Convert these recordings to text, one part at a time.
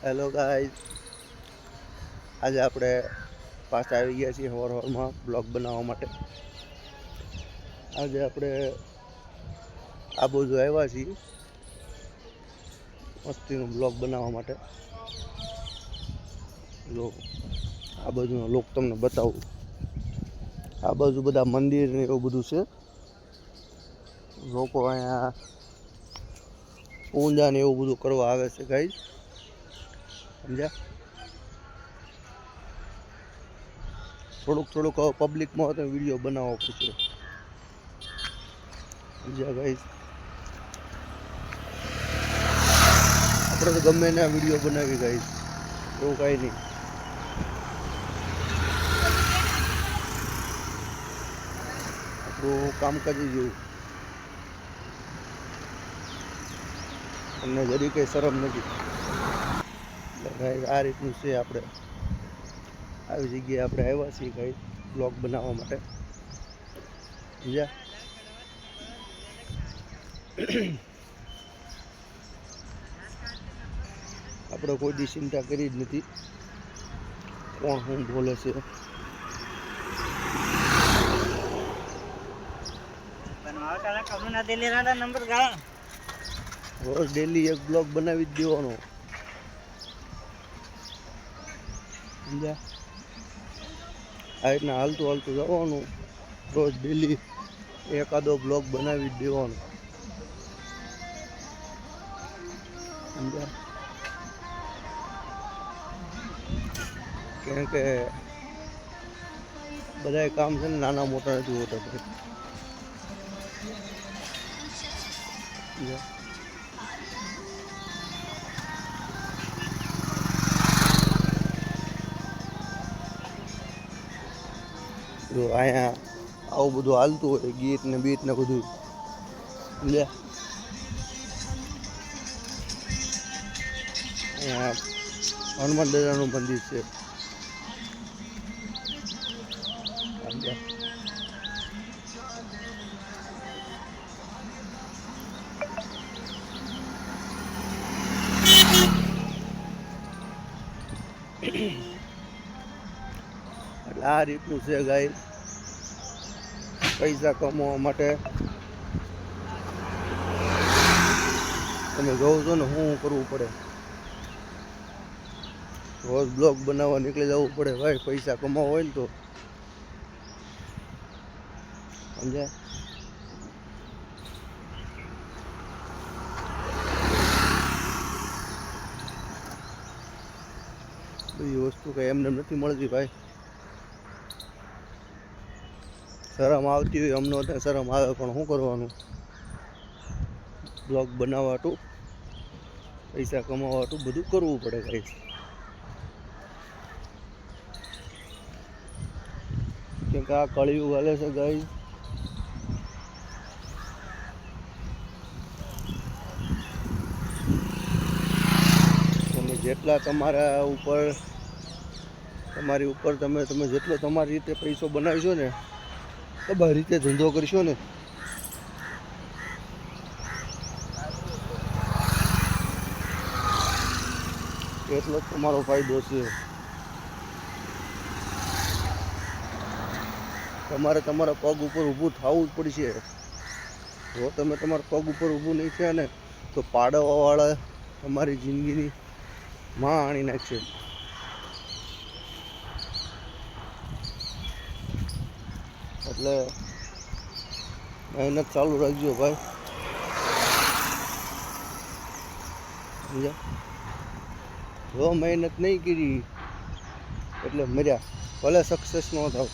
Hello guys, આજે આપણે પાછા આવી ગયા છીએ હવારમાં બ્લોગ બનાવવા માટે. આજે આપણે આ બાજુ આવ્યા છીએ મસ્તીનો બ્લોગ બનાવવા માટે. જો આ બાજુનો લોક તમને બતાવું. આ બાજુ બધા મંદિર ને એવું બધું છે. લોકો અહીંયા પૂજા ને એવું બધું કરવા આવે છે ગાઈઝ, સમજ્યા? થોડુંક પબ્લિકમાં તો વિડીયો બનાવવો પડશે, સમજ્યા ગાઈઝ? આપણે તો ગમે એના વિડીયો બનાવી ગાઈઝ, એવું કાંઈ નહીં. આપણું કામકાજ જેવું, અમને જરી કંઈ શરમ નથી. એટલે ગાઈઝ આ રીતનું છે. આપણે આવી જગ્યાએ આપણે આવ્યા છીએ ગાઈઝ બ્લોગ બનાવવા માટે, સમજ્યા? આપણે કોઈ દી ચિંતા કરી જ નથી કોણ શું બોલે છે. રોજ ડેલી એક બ્લોગ બનાવી જ દેવાનો, સમજ્યા? આ રીતના હાલતું જવાનું, રોજ ડેલી એકાદો બ્લોગ બનાવી જ દેવાનો, સમજ્યા? કેમ કે બધાય કામ છે ને નાના મોટા નથી હોતા ભાઈ. જો અહીંયા આવું બધું હાલતું હોય, ગીત ને બીટ ને બધું, સમજ્યા? અહીંયા હનુમાન દાદાનું મંદિર છે, સમજ્યા? એટલે આ રીતનું છે ગાઈસ. પૈસા કમાવા માટે તમે જોવો છો ને શું કરવું પડે. રોજ બ્લોગ બનાવવા નીકળી જવું પડે ભાઈ, પૈસા કમાવા હોય ને તો, સમજ્યા? બધી વસ્તુ કઈ એમને નથી મળતી ભાઈ. શરમ આવતી હોય અમને, ત્યાં શરમ આવે પણ શું કરવાનું, બ્લોગ બનાવવાટું પૈસા કમાવાટું બધું કરવું પડે ગાઈસ. કેમ કે આ કળિયુગ હાલે છે ગાઈસ. તમે જેટલા તમારી ઉપર તમે જેટલો તમારી રીતે પૈસો બનાવીશો ને, તમારી રીતે ધંધો કરશો ને, એટલો જ તમારો ફાયદો છે. તમારે તમારા પગ ઉપર ઊભું થવું જ પડશે. જો તમે તમારા પગ ઉપર ઊભું નહીં થયા ને તો પાડવાવાળા તમારી જિંદગીની માં આણી નાખશે. એટલે મહેનત ચાલુ રાખજો ભાઈ, સમજ્યા? જો મહેનત નહીં કરી એટલે મર્યા, ભલે સક્સેસ ન થાવ.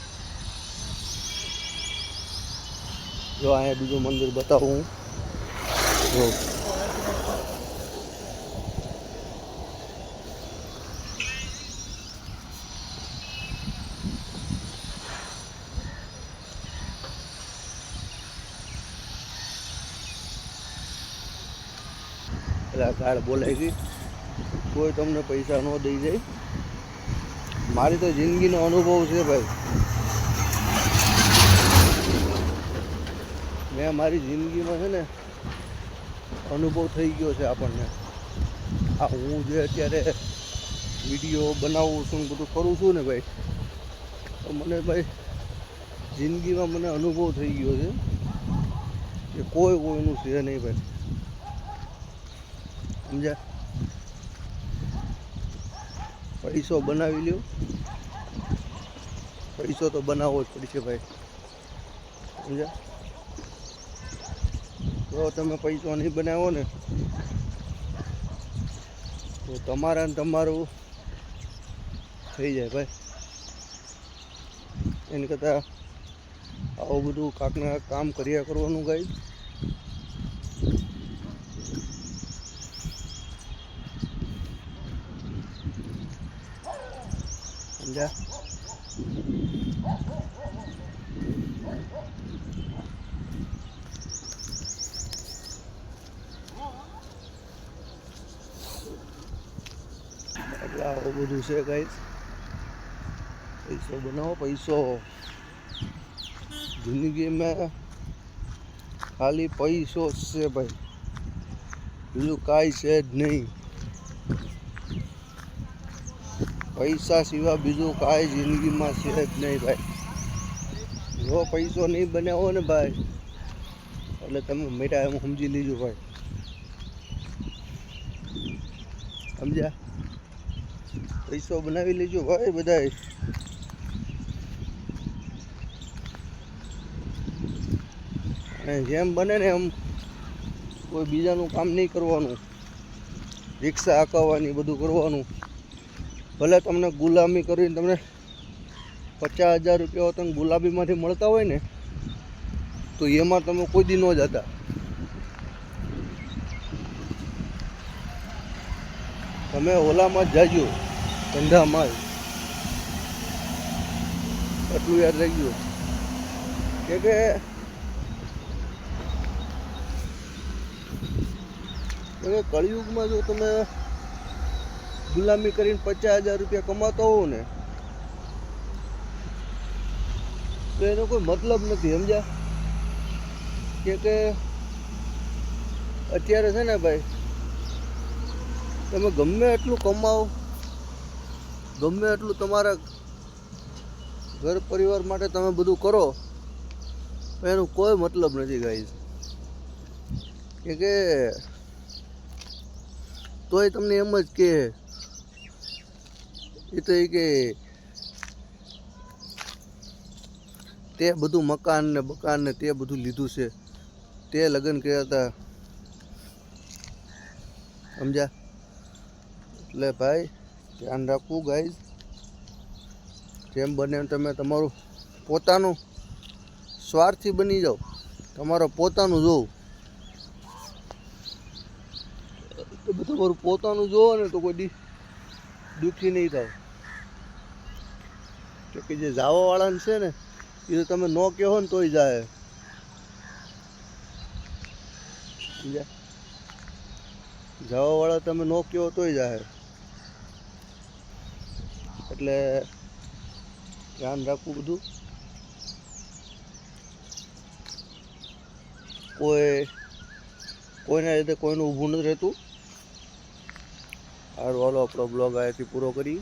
જો અહીંયા બીજું મંદિર બતાવું હું. જો એટલે કાર બોલાઈ ગઈ. કોઈ તમને પૈસા ન દઈ જાય. મારી તો જિંદગીનો અનુભવ છે ભાઈ. મેં મારી જિંદગીમાં છે ને અનુભવ થઈ ગયો છે આપણને. આ હું જે અત્યારે વિડીયો બનાવું છું ને બધું કરું છું ને ભાઈ, તો મને ભાઈ જિંદગીમાં મને અનુભવ થઈ ગયો છે કે કોઈ કોઈનું છે નહીં ભાઈ, સમજ્યા? પૈસો બનાવી લ્યો, પૈસો તો બનાવવો જ પડશે ભાઈ, સમજ્યા? જો તમે પૈસો નહીં બનાવો ને તો તમારા ને તમારું થઈ જાય ભાઈ. એની કરતાં આવું બધું કાંકને કામ કર્યા કરવાનું ગાઈ. સમજ્યા? એટલે આવું બધું છે ગાઈસ. પૈસો બનાવો, પૈસો જિંદગીમાં ખાલી પૈસો છે ભાઈ, બીજું કાંઈ છે જ નહીં. પૈસા સિવાય બીજું કાંઈ જિંદગીમાં છે જ નહીં ભાઈ. જો પૈસો નહીં બનાવો ને ભાઈ એટલે તમે મેટા એમ સમજી લીધું ભાઈ, સમજ્યા? પૈસો બનાવી લેજો ભાઈ બધાય. અને જેમ બને ને એમ કોઈ બીજાનું કામ નહીં કરવાનું, રિક્ષા હાંકવાની બધું કરવાનું. ભલે તમને ગુલામી કરીને તમને 50,000 રૂપિયા તમને ગુલામીમાંથી મળતા હોય ને તો એમાં તમે કોઈ દી ન જતા. તમે ઓલામાં જ જાજો, ધંધામાં જ. એટલું યાદ રાખજો કે કળિયુગમાં જો તમે ગુલામી કરીને 50,000 રૂપિયા કમાતા હોવ ને તો એનો કોઈ મતલબ નથી, સમજ્યા? કે અત્યારે છે ને ભાઈ, તમે ગમે એટલું કમાઓ, ગમે એટલું તમારા ઘર પરિવાર માટે તમે બધું કરો, એનો કોઈ મતલબ નથી ગાઈસ. કે તોય તમને એમ જ કે એ તો કે તે બધું મકાન ને બકાન ને તે બધું લીધું છે, તે લગ્ન કર્યા હતા, સમજ્યા? એટલે ભાઈ ધ્યાન રાખવું ગાઈઝ. જેમ બને તમે તમારું પોતાનું સ્વાર્થી બની જાઓ, તમારું પોતાનું જોવું. તમારું પોતાનું જોવો ને તો કોઈ દુઃખી નહીં થાય. કે જે જાવા વાળાને છે ને એ તો તમે ન કહો ને તોય જાય, જાવા વાળા તમે ન કહો તોય જાય. એટલે ધ્યાન રાખવું બધું. કોઈના લીધે કોઈનું ઊભું નથી રહેતું. હારું, હાલો આપણો બ્લોગ અહીંયાથી પૂરો કરી.